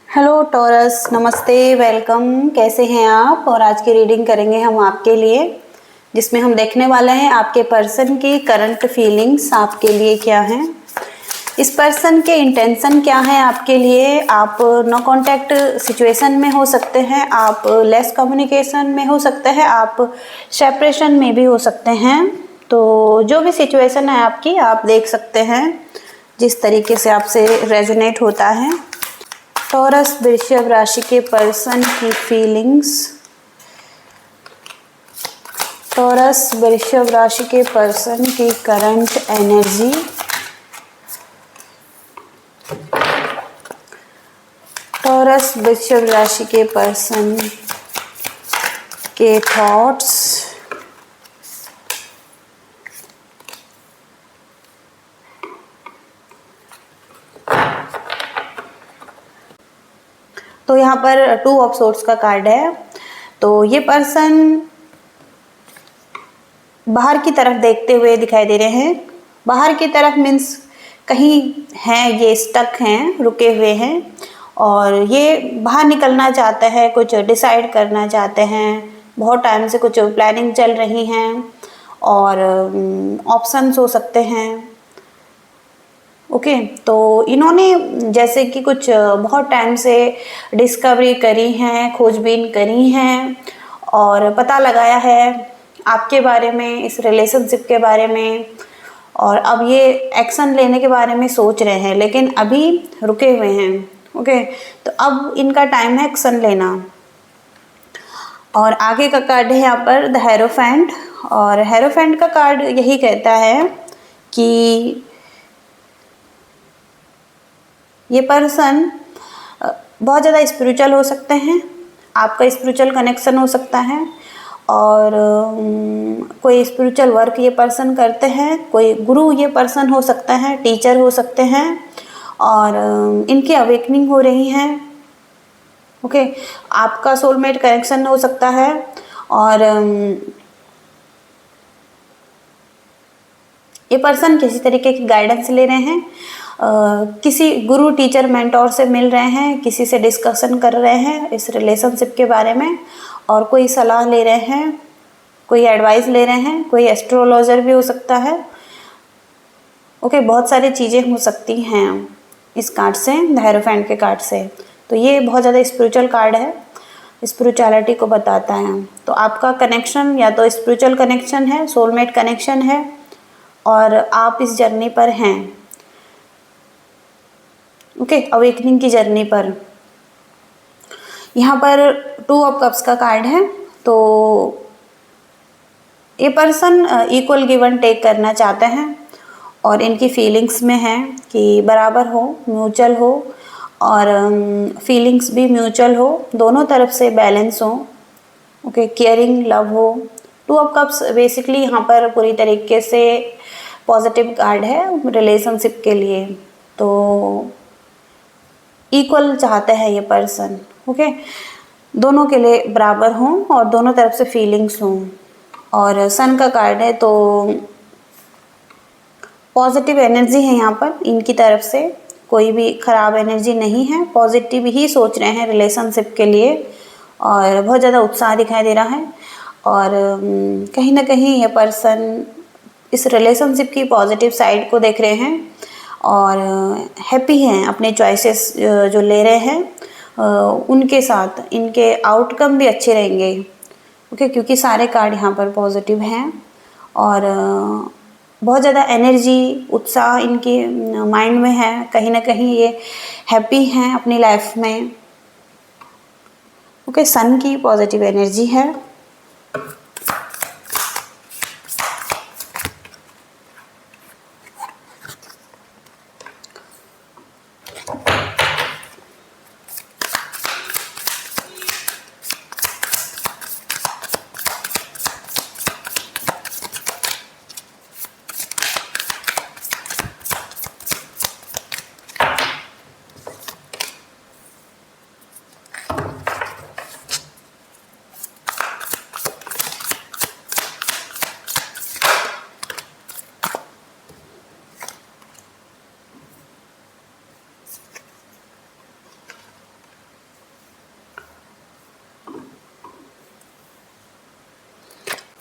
Hello taurus, नमस्ते, welcome. कैसे हैं आप? और आज की रीडिंग करेंगे हम आपके लिए, जिसमें हम देखने वाले हैं आपके पर्सन की करंट फीलिंग्स आपके लिए क्या हैं, इस पर्सन के इंटेंशन क्या है आपके लिए। आप नो कांटेक्ट सिचुएशन में हो सकते हैं, आप लेस कम्युनिकेशन में हो सकते हैं, आप सेपरेशन में भी हो सकते हैं। तो जो भी सिचुएशन है आपकी, आप देख सकते हैं जिस तरीके से आपसे रेजोनेट होता है। टॉरस वृषभ राशि के पर्सन की फीलिंग्स। टॉरस वृषभ राशि के पर्सन की करंट एनर्जी। टॉरस वृषभ राशि के पर्सन के थॉट्स। तो यहाँ पर 2 ऑफ सोर्ट्स का कार्ड है। तो ये पर्सन बाहर की तरफ देखते हुए दिखाई दे रहे हैं। बाहर की तरफ मीन्स कहीं हैं, ये स्टक हैं, रुके हुए हैं और ये बाहर निकलना चाहते हैं, कुछ डिसाइड करना चाहते हैं। बहुत टाइम से कुछ प्लानिंग चल रही हैं और ऑप्शंस हो सकते हैं। ओके, तो इन्होंने जैसे कि कुछ बहुत टाइम से डिस्कवरी करी हैं, खोजबीन करी हैं और पता लगाया है आपके बारे में, इस रिलेशनशिप के बारे में, और अब ये एक्शन लेने के बारे में सोच रहे हैं, लेकिन अभी रुके हुए हैं। ओके, तो अब इनका टाइम है एक्शन लेना। और आगे का कार्ड है यहाँ पर द हेरोफेंट, और हेरोफेंट का कार्ड यही कहता है कि ये पर्सन बहुत ज़्यादा स्पिरिचुअल हो सकते हैं, आपका स्पिरिचुअल कनेक्शन हो सकता है, और कोई स्पिरिचुअल वर्क ये पर्सन करते हैं, कोई गुरु ये पर्सन हो सकता है, टीचर हो सकते हैं, और इनकी अवेकनिंग हो रही है। ओके, आपका सोलमेट कनेक्शन हो सकता है, और ये पर्सन किसी तरीके की गाइडेंस ले रहे हैं, किसी गुरु टीचर मेंटोर से मिल रहे हैं, किसी से डिस्कशन कर रहे हैं इस रिलेशनशिप के बारे में, और कोई सलाह ले रहे हैं, कोई एडवाइस ले रहे हैं, कोई एस्ट्रोलॉजर भी हो सकता है। ओके, बहुत सारी चीज़ें हो सकती हैं इस कार्ड से, द हेरोफेंट के कार्ड से। तो ये बहुत ज़्यादा स्पिरिचुअल कार्ड है, स्पिरिचुअलिटी को बताता है। तो आपका कनेक्शन या तो स्पिरिचुअल कनेक्शन है, सोलमेट कनेक्शन है, और आप इस जर्नी पर हैं। ओके, अवेकनिंग की जर्नी पर। यहाँ पर 2 ऑफ कप्स का कार्ड है। तो ये person equal give and take करना चाहते हैं, और इनकी फीलिंग्स में है कि बराबर हो, म्यूचुअल हो, और फीलिंग्स भी म्यूचुअल हो, दोनों तरफ से बैलेंस हो। ओके, केयरिंग लव हो। 2 ऑफ कप्स बेसिकली यहाँ पर पूरी तरीके से पॉजिटिव कार्ड है रिलेशनशिप के लिए। तो इक्वल चाहते हैं ये पर्सन। ओके, दोनों के लिए बराबर हों और दोनों तरफ से फीलिंग्स हों। और सन का कार्ड है, तो पॉजिटिव एनर्जी है यहाँ पर इनकी तरफ से, कोई भी ख़राब एनर्जी नहीं है, पॉजिटिव ही सोच रहे हैं रिलेशनशिप के लिए, और बहुत ज़्यादा उत्साह दिखाई दे रहा है। और कहीं ना कहीं ये पर्सन इस रिलेशनशिप की पॉजिटिव साइड को देख रहे हैं, और हैप्पी हैं अपने चॉइसेस जो ले रहे हैं उनके साथ। इनके आउटकम भी अच्छे रहेंगे। ओके, क्योंकि सारे कार्ड यहाँ पर पॉजिटिव हैं, और बहुत ज़्यादा एनर्जी, उत्साह इनकी माइंड में है। कहीं ना कहीं ये हैप्पी हैं अपनी लाइफ में। ओके, सन की पॉजिटिव एनर्जी है।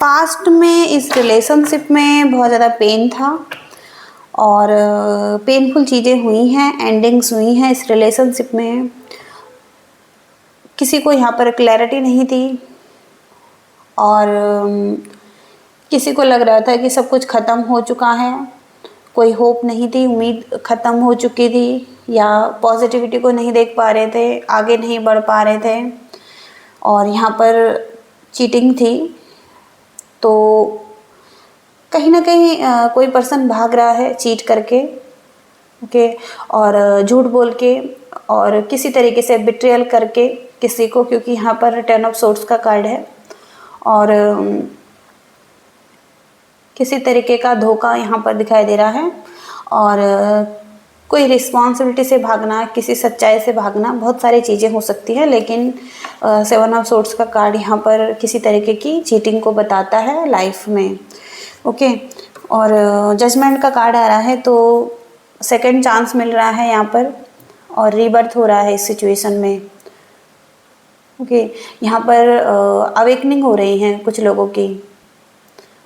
पास्ट में इस रिलेशनशिप में बहुत ज़्यादा पेन था और पेनफुल चीज़ें हुई हैं, एंडिंग्स हुई हैं इस रिलेशनशिप में। किसी को यहाँ पर क्लैरिटी नहीं थी और किसी को लग रहा था कि सब कुछ ख़त्म हो चुका है, कोई होप नहीं थी, उम्मीद ख़त्म हो चुकी थी, या पॉजिटिविटी को नहीं देख पा रहे थे, आगे नहीं बढ़ पा रहे थे और यहाँ पर चीटिंग थी। तो कहीं ना कहीं कोई पर्सन भाग रहा है चीट करके, ओके, और झूठ बोल के और किसी तरीके से बिट्रेयल करके किसी को, क्योंकि यहाँ पर 10 ऑफ सोर्ड्स का कार्ड है और किसी तरीके का धोखा यहाँ पर दिखाई दे रहा है और कोई रिस्पॉन्सिबिलिटी से भागना, किसी सच्चाई से भागना, बहुत सारी चीज़ें हो सकती है, लेकिन 7 ऑफ सोर्ड्स का कार्ड यहाँ पर किसी तरीके की चीटिंग को बताता है लाइफ में, ओके। और जजमेंट का कार्ड आ रहा है, तो सेकंड चांस मिल रहा है यहाँ पर और रीबर्थ हो रहा है इस सिचुएशन में, ओके। यहाँ पर अवेकनिंग हो रही है कुछ लोगों की,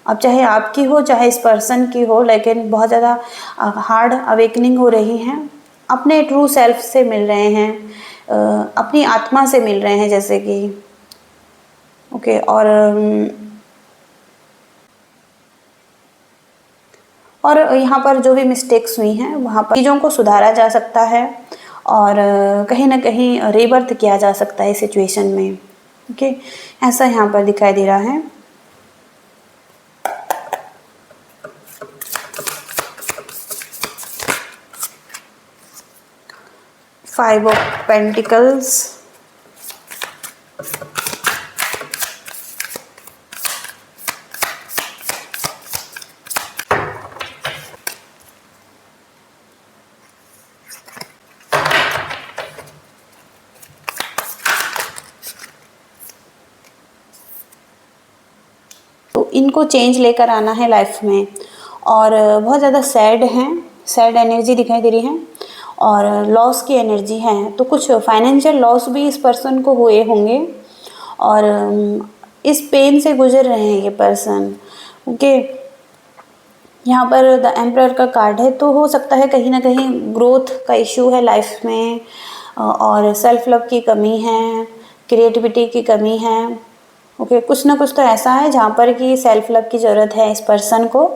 अब चाहे आपकी हो चाहे इस पर्सन की हो, लेकिन बहुत ज़्यादा हार्ड अवेकनिंग हो रही है। अपने ट्रू सेल्फ से मिल रहे हैं, अपनी आत्मा से मिल रहे हैं जैसे कि, ओके। और यहाँ पर जो भी मिस्टेक्स हुई हैं वहाँ पर चीज़ों को सुधारा जा सकता है और कहीं ना कहीं रीबर्थ किया जा सकता है सिचुएशन में, ओके। ऐसा यहाँ पर दिखाई दे रहा है। फाइव ऑफ पेंटिकल्स, तो इनको चेंज लेकर आना है लाइफ में और बहुत ज़्यादा सैड हैं, सैड एनर्जी दिखाई दे रही है और लॉस की एनर्जी है। तो कुछ फाइनेंशियल लॉस भी इस पर्सन को हुए होंगे और इस पेन से गुजर रहे हैं ये पर्सन, ओके। यहाँ पर द एम्परर का कार्ड है, तो हो सकता है कहीं ना कहीं ग्रोथ का इशू है लाइफ में और सेल्फ लव की कमी है, क्रिएटिविटी की कमी है, ओके। कुछ ना कुछ तो ऐसा है जहाँ पर कि सेल्फ लव की ज़रूरत है इस पर्सन को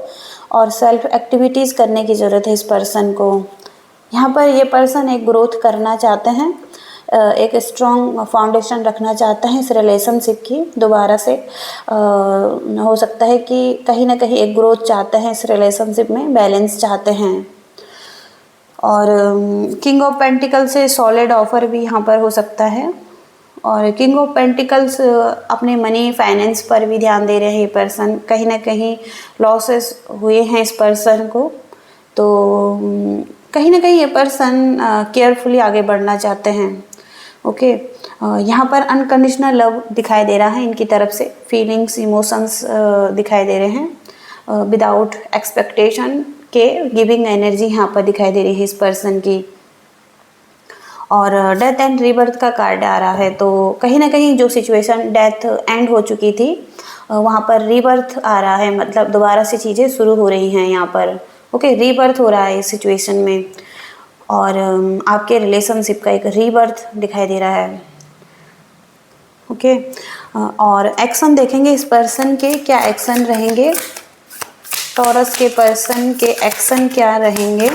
और सेल्फ एक्टिविटीज़ करने की ज़रूरत है इस पर्सन को। यहाँ पर ये पर्सन एक ग्रोथ करना चाहते हैं, एक स्ट्रॉन्ग फाउंडेशन रखना चाहते हैं इस रिलेशनशिप की दोबारा से। हो सकता है कि कहीं ना कहीं एक ग्रोथ चाहते हैं इस रिलेशनशिप में, बैलेंस चाहते हैं। और किंग ऑफ पेंटिकल से सॉलिड ऑफर भी यहाँ पर हो सकता है और किंग ऑफ पेंटिकल्स अपने मनी फाइनेंस पर भी ध्यान दे रहे हैं ये पर्सन। कहीं ना कहीं लॉसेस हुए हैं इस पर्सन को, तो कहीं ना कहीं ये पर्सन केयरफुली आगे बढ़ना चाहते हैं, ओके। यहाँ पर अनकंडीशनल लव दिखाई दे रहा है इनकी तरफ से, फीलिंग्स, इमोशंस दिखाई दे रहे हैं विदाउट एक्सपेक्टेशन के, गिविंग एनर्जी यहाँ पर दिखाई दे रही है इस पर्सन की। और डेथ एंड रीबर्थ का कार्ड आ रहा है, तो कहीं ना कहीं जो सिचुएशन डेथ एंड हो चुकी थी वहाँ पर रीबर्थ आ रहा है, मतलब दोबारा से चीज़ें शुरू हो रही हैं यहाँ पर, ओके। रीबर्थ हो रहा है इस सिचुएशन में और आपके रिलेशनशिप का एक रीबर्थ दिखाई दे रहा है, ओके। और एक्शन देखेंगे इस पर्सन के, क्या एक्शन रहेंगे, टॉरस के पर्सन के एक्शन क्या रहेंगे।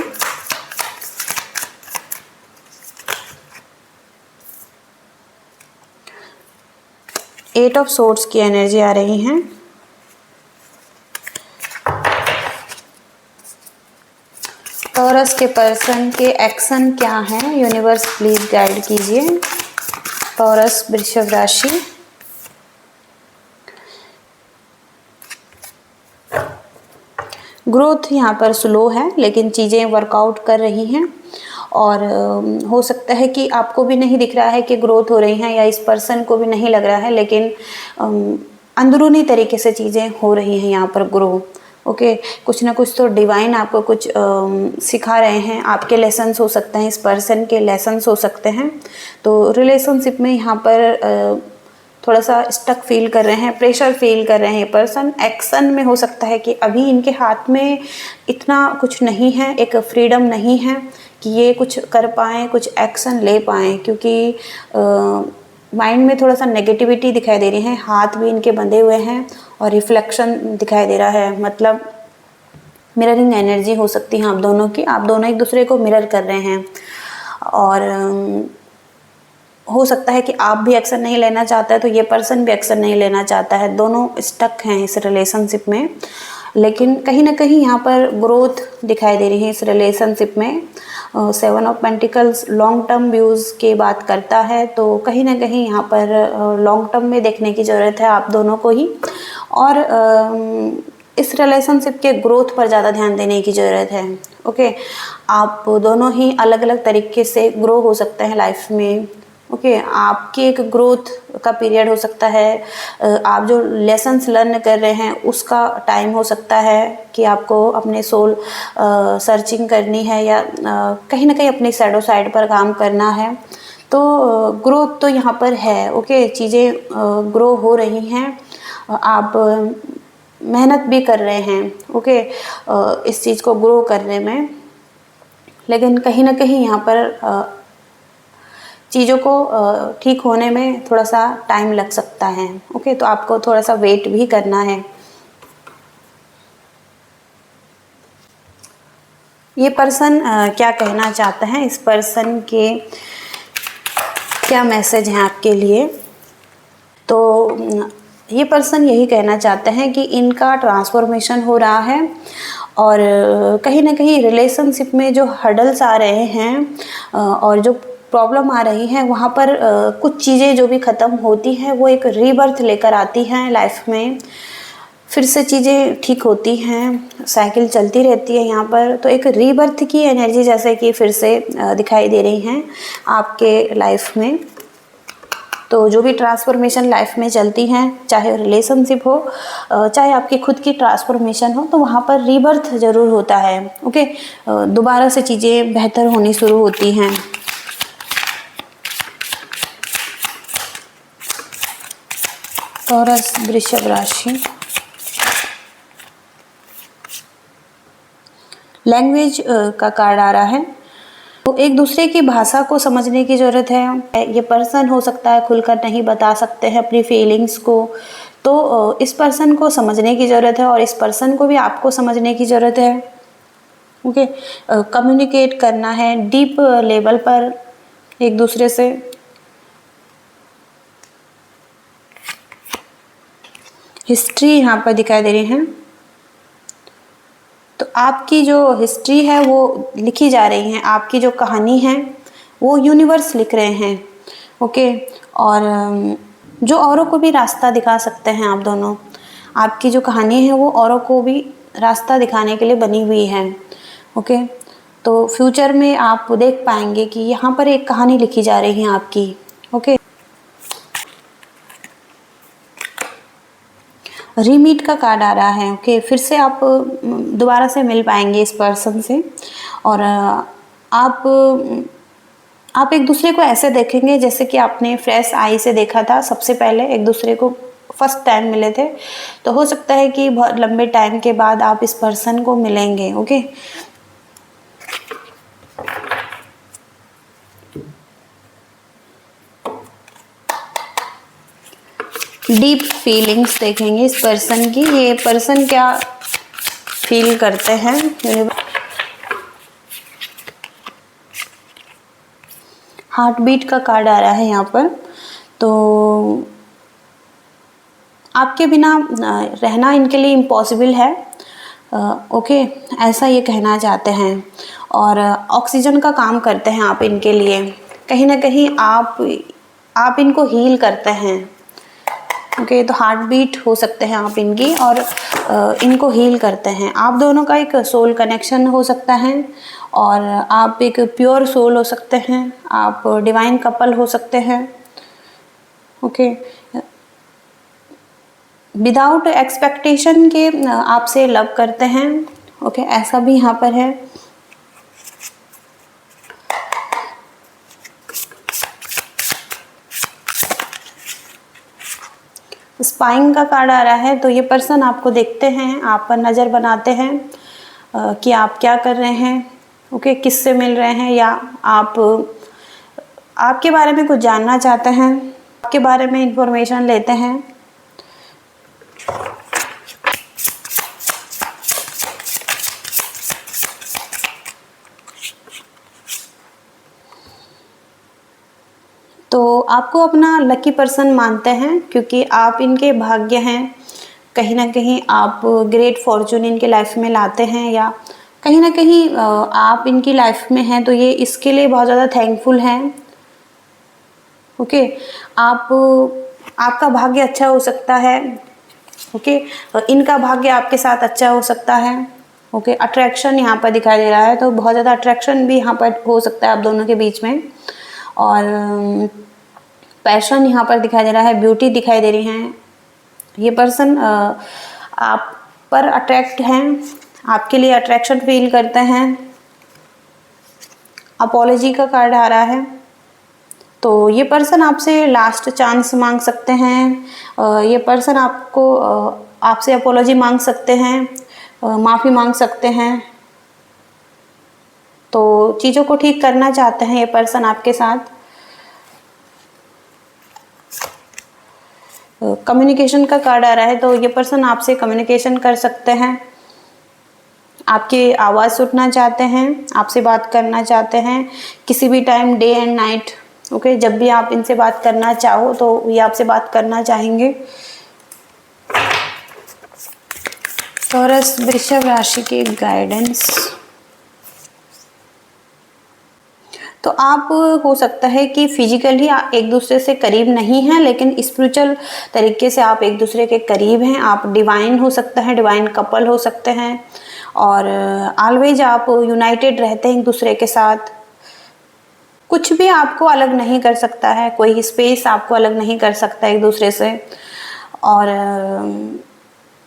एट ऑफ सोर्ड्स की एनर्जी आ रही है, टॉरस के पर्सन के एक्शन क्या है, यूनिवर्स प्लीज गाइड कीजिए। टॉरस वृषभ राशि, ग्रोथ यहाँ पर स्लो है लेकिन चीज़ें वर्कआउट कर रही हैं और हो सकता है कि आपको भी नहीं दिख रहा है कि ग्रोथ हो रही हैं या इस पर्सन को भी नहीं लग रहा है, लेकिन अंदरूनी तरीके से चीज़ें हो रही हैं यहाँ पर ग्रो, ओके। कुछ ना कुछ तो डिवाइन आपको कुछ सिखा रहे हैं, आपके लेसन्स हो सकते हैं, इस पर्सन के लेसन्स हो सकते हैं। तो रिलेशनशिप में यहाँ पर थोड़ा सा स्टक फील कर रहे हैं, प्रेशर फील कर रहे हैं। ये पर्सन एक्शन में हो सकता है कि अभी इनके हाथ में इतना कुछ नहीं है, एक फ्रीडम नहीं है कि ये कुछ कर पाएँ, कुछ एक्शन ले पाएँ, क्योंकि माइंड में थोड़ा सा नेगेटिविटी दिखाई दे रही है। हाथ भी इनके बंधे हुए हैं और रिफ्लेक्शन दिखाई दे रहा है, मतलब मिररिंग एनर्जी हो सकती है आप दोनों की। आप दोनों एक दूसरे को मिरर कर रहे हैं और हो सकता है कि आप भी एक्शन नहीं लेना चाहता है तो ये पर्सन भी एक्शन नहीं लेना चाहता है। दोनों स्टक हैं इस रिलेशनशिप में, लेकिन कहीं ना कहीं यहाँ पर ग्रोथ दिखाई दे रही है इस रिलेशनशिप में। 7 of pentacles long term views की बात करता है, तो कहीं ना कहीं यहाँ पर लॉन्ग टर्म में देखने की ज़रूरत है आप दोनों को ही। और इस रिलेशनशिप के ग्रोथ पर ज़्यादा ध्यान देने की ज़रूरत है। ओके, आप दोनों ही अलग अलग तरीके से ग्रो हो सकते हैं लाइफ में। ओके, आपकी एक ग्रोथ का पीरियड हो सकता है, आप जो लेसन्स लर्न कर रहे हैं उसका टाइम हो सकता है कि आपको अपने सोल सर्चिंग करनी है या कहीं ना कहीं अपनी शैडो साइड पर काम करना है। तो ग्रोथ तो यहाँ पर है। ओके, चीज़ें ग्रो हो रही हैं, आप मेहनत भी कर रहे हैं। ओके, इस चीज़ को ग्रो करने में, लेकिन कहीं ना कहीं यहाँ पर चीज़ों को ठीक होने में थोड़ा सा टाइम लग सकता है। ओके, तो आपको थोड़ा सा वेट भी करना है। ये पर्सन क्या कहना चाहता है, इस पर्सन के क्या मैसेज हैं आपके लिए? तो ये पर्सन यही कहना चाहते हैं कि इनका ट्रांसफॉर्मेशन हो रहा है और कहीं ना कहीं रिलेशनशिप में जो हर्डल्स आ रहे हैं और जो प्रॉब्लम आ रही है वहाँ पर कुछ चीज़ें जो भी ख़त्म होती हैं वो एक रीबर्थ लेकर आती हैं लाइफ में। फिर से चीज़ें ठीक होती हैं, साइकिल चलती रहती है यहाँ पर। तो एक रीबर्थ की एनर्जी जैसे कि फिर से दिखाई दे रही हैं आपके लाइफ में। तो जो भी ट्रांसफॉर्मेशन लाइफ में चलती हैं, चाहे रिलेशनशिप हो चाहे आपकी खुद की ट्रांसफॉर्मेशन हो, तो वहाँ पर रीबर्थ ज़रूर होता है। ओके, दोबारा से चीज़ें बेहतर होनी शुरू होती हैं। टॉरस वृषभ राशि, लैंग्वेज का कार्ड आ रहा है। तो एक दूसरे की भाषा को समझने की ज़रूरत है। ये पर्सन हो सकता है खुलकर नहीं बता सकते हैं अपनी फीलिंग्स को, तो इस पर्सन को समझने की ज़रूरत है और इस पर्सन को भी आपको समझने की ज़रूरत है। ओके, कम्युनिकेट करना है डीप लेवल पर एक दूसरे से। हिस्ट्री यहाँ पर दिखाई दे रही है, तो आपकी जो हिस्ट्री है वो लिखी जा रही है, आपकी जो कहानी है वो यूनिवर्स लिख रहे हैं। ओके, और जो औरों को भी रास्ता दिखा सकते हैं आप दोनों। आपकी जो कहानी है वो औरों को भी रास्ता दिखाने के लिए बनी हुई है। ओके, तो फ्यूचर में आप देख पाएंगे कि यहाँ पर एक कहानी लिखी जा रही है आपकी। ओके, रीमीट का कार्ड आ रहा है। ओके, फिर से आप दोबारा से मिल पाएंगे इस पर्सन से और आप एक दूसरे को ऐसे देखेंगे जैसे कि आपने फ्रेश आई से देखा था सबसे पहले एक दूसरे को फर्स्ट टाइम मिले थे। तो हो सकता है कि बहुत लंबे टाइम के बाद आप इस पर्सन को मिलेंगे। ओके, डीप फीलिंग्स देखेंगे इस पर्सन की। ये पर्सन क्या फील करते हैं। हार्ट बीट का कार्ड आ रहा है यहाँ पर। तो आपके बिना रहना इनके लिए इम्पॉसिबल है। ओके, ऐसा ये कहना चाहते हैं और ऑक्सीजन का काम करते हैं आप इनके लिए। कहीं ना कहीं आप इनको हील करते हैं। ओके, तो हार्ट बीट हो सकते हैं आप इनकी और इनको हील करते हैं। आप दोनों का एक सोल कनेक्शन हो सकता है और आप एक प्योर सोल हो सकते हैं, आप डिवाइन कपल हो सकते हैं। ओके, विदाउट एक्सपेक्टेशन के आपसे लव करते हैं। ओके, ऐसा भी यहाँ पर है। स्पाइंग का कार्ड आ रहा है, तो ये पर्सन आपको देखते हैं, आप पर नज़र बनाते हैं कि आप क्या कर रहे हैं, ओके, किससे मिल रहे हैं, या आप आपके बारे में कुछ जानना चाहते हैं, आपके बारे में इंफॉर्मेशन लेते हैं। तो आपको अपना लकी पर्सन मानते हैं क्योंकि आप इनके भाग्य हैं। कहीं ना कहीं आप ग्रेट फॉर्चून इनके लाइफ में लाते हैं, या कहीं ना कहीं आप इनकी लाइफ में हैं, तो ये इसके लिए बहुत ज़्यादा थैंकफुल हैं। ओके, आपका भाग्य अच्छा हो सकता है। ओके, इनका भाग्य आपके साथ अच्छा हो सकता है। ओके, अट्रैक्शन यहाँ पर दिखाई दे रहा है, तो बहुत ज़्यादा अट्रैक्शन भी यहाँ पर हो सकता है आप दोनों के बीच में। और पैशन यहाँ पर दिखाई दे रहा है, ब्यूटी दिखाई दे रही हैं। ये पर्सन आप पर अट्रैक्ट हैं, आपके लिए अट्रैक्शन फील करते हैं। अपॉलॉजी का कार्ड आ रहा है, तो ये पर्सन आपसे लास्ट चांस मांग सकते हैं। ये पर्सन आपसे अपॉलॉजी मांग सकते हैं, माफ़ी मांग सकते हैं। तो चीज़ों को ठीक करना चाहते हैं ये पर्सन आपके साथ। कम्युनिकेशन का कार्ड आ रहा है, तो ये पर्सन आपसे कम्युनिकेशन कर सकते हैं, आपकी आवाज़ सुनना चाहते हैं, आपसे बात करना चाहते हैं किसी भी time, day and night. Okay, जब भी आप इनसे बात करना चाहो तो ये आपसे बात करना चाहेंगे। टॉरस वृषभ राशि के गाइडेंस। तो आप हो सकता है कि फिजिकली एक दूसरे से करीब नहीं हैं, लेकिन स्पिरिचुअल तरीके से आप एक दूसरे के करीब हैं। आप डिवाइन हो सकता है, डिवाइन कपल हो सकते हैं, और ऑलवेज आप यूनाइटेड रहते हैं एक दूसरे के साथ। कुछ भी आपको अलग नहीं कर सकता है, कोई स्पेस आपको अलग नहीं कर सकता एक दूसरे से, और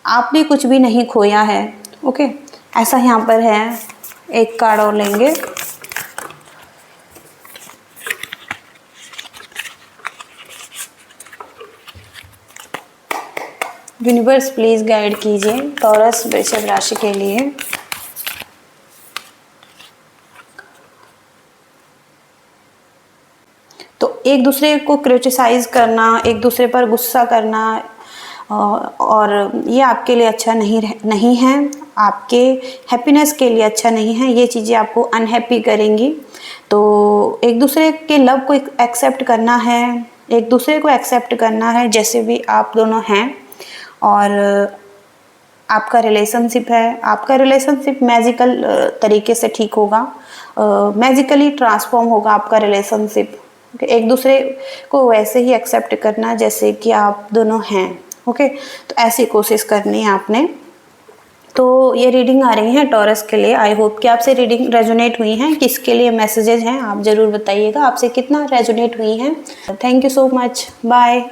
आपने कुछ भी नहीं खोया है। ओके, ऐसा यहाँ पर है। एक कार्ड और लेंगे। यूनिवर्स प्लीज गाइड कीजिए टॉरस वृषभ राशि के लिए। तो एक दूसरे को क्रिटिसाइज करना, एक दूसरे पर गुस्सा करना, और ये आपके लिए अच्छा नहीं है, आपके हैप्पीनेस के लिए अच्छा नहीं है। ये चीज़ें आपको अनहैप्पी करेंगी। तो एक दूसरे के लव को एक्सेप्ट करना है, एक दूसरे को एक्सेप्ट करना है जैसे भी आप दोनों हैं। और आपका रिलेशनशिप है, आपका रिलेशनशिप मैजिकल तरीके से ठीक होगा, मैजिकली ट्रांसफॉर्म होगा आपका रिलेशनशिप। एक दूसरे को वैसे ही एक्सेप्ट करना जैसे कि आप दोनों हैं। ओके, तो ऐसी कोशिश करनी है आपने। तो ये रीडिंग आ रही है टॉरस के लिए। आई होप कि आपसे रीडिंग रेजोनेट हुई हैं। किसके लिए मैसेजेस हैं आप ज़रूर बताइएगा, आपसे कितना रेजोनेट हुई हैं। Thank you so much, bye.